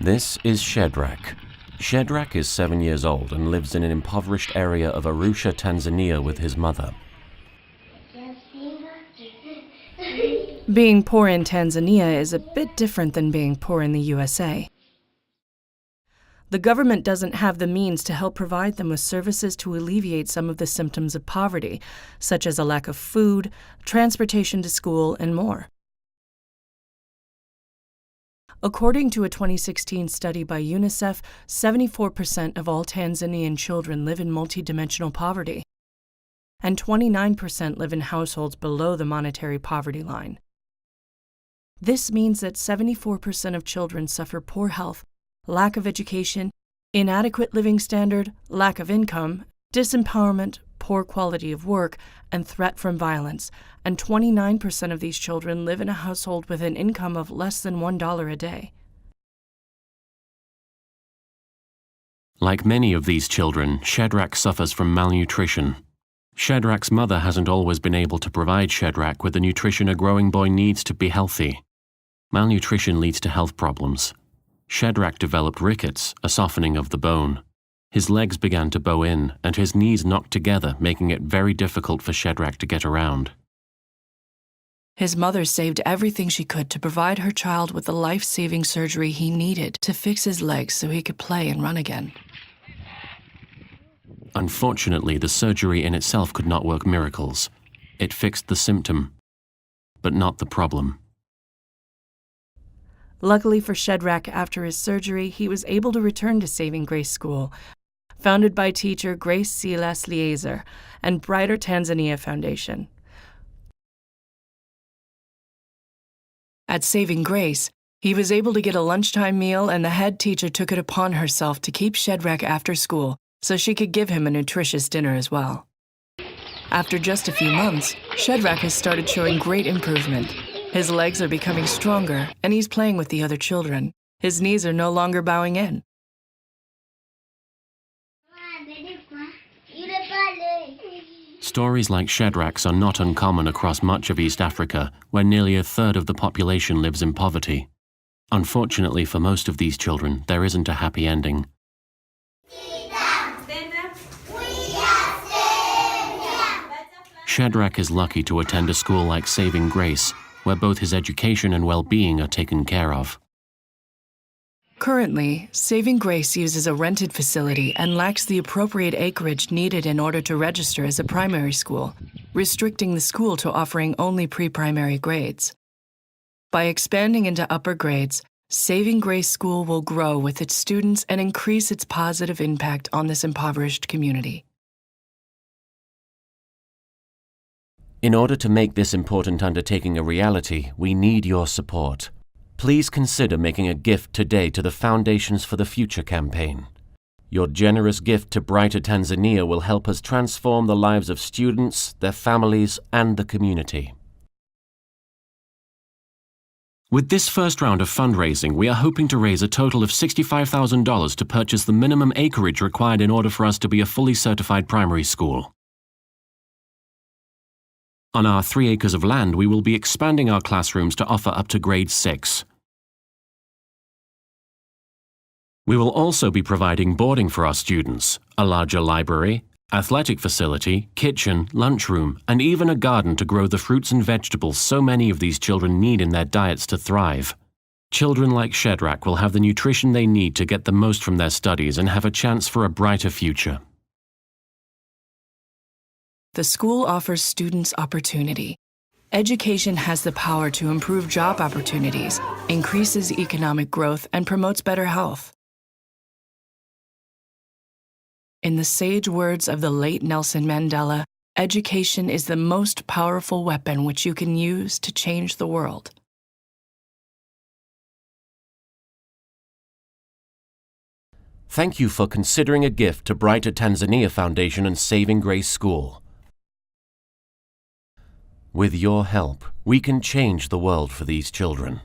This is Shedrack. Shedrack is 7 years old and lives in an impoverished area of Arusha, Tanzania with his mother. Being poor in Tanzania is a bit different than being poor in the USA. The government doesn't have the means to help provide them with services to alleviate some of the symptoms of poverty, such as a lack of food, transportation to school, and more. According to a 2016 study by UNICEF, 74% of all Tanzanian children live in multidimensional poverty, and 29% live in households below the monetary poverty line. This means that 74% of children suffer poor health, lack of education, inadequate living standard, lack of income, disempowerment, poor quality of work, and threat from violence, and 29% of these children live in a household with an income of less than $1 a day. Like many of these children, Shedrack suffers from malnutrition. Shedrack's mother hasn't always been able to provide Shedrack with the nutrition a growing boy needs to be healthy. Malnutrition leads to health problems. Shedrack developed rickets, a softening of the bone. His legs began to bow in, and his knees knocked together, making it very difficult for Shedrack to get around. His mother saved everything she could to provide her child with the life-saving surgery he needed to fix his legs so he could play and run again. Unfortunately, the surgery in itself could not work miracles. It fixed the symptom, but not the problem. Luckily for Shedrack, after his surgery, he was able to return to Saving Grace School, founded by teacher Grace Silas Lieser and Brighter Tanzania Foundation. At Saving Grace, he was able to get a lunchtime meal, and the head teacher took it upon herself to keep Shedrack after school so she could give him a nutritious dinner as well. After just a few months, Shedrack has started showing great improvement. His legs are becoming stronger, and he's playing with the other children. His knees are no longer bowing in. Stories like Shedrack's are not uncommon across much of East Africa, where nearly a third of the population lives in poverty. Unfortunately for most of these children, there isn't a happy ending. Shedrack is lucky to attend a school like Saving Grace, where both his education and well-being are taken care of. Currently, Saving Grace uses a rented facility and lacks the appropriate acreage needed in order to register as a primary school, restricting the school to offering only pre-primary grades. By expanding into upper grades, Saving Grace School will grow with its students and increase its positive impact on this impoverished community. In order to make this important undertaking a reality, we need your support. Please consider making a gift today to the Foundations for the Future campaign. Your generous gift to Brighter Tanzania will help us transform the lives of students, their families, and the community. With this first round of fundraising, we are hoping to raise a total of $65,000 to purchase the minimum acreage required in order for us to be a fully certified primary school. On our 3 acres of land, we will be expanding our classrooms to offer up to grade 6. We will also be providing boarding for our students, a larger library, athletic facility, kitchen, lunchroom, and even a garden to grow the fruits and vegetables so many of these children need in their diets to thrive. Children like Shedrack will have the nutrition they need to get the most from their studies and have a chance for a brighter future. The school offers students opportunity. Education has the power to improve job opportunities, increases economic growth, and promotes better health. In the sage words of the late Nelson Mandela, education is the most powerful weapon which you can use to change the world. Thank you for considering a gift to Brighter Tanzania Foundation and Saving Grace School. With your help, we can change the world for these children.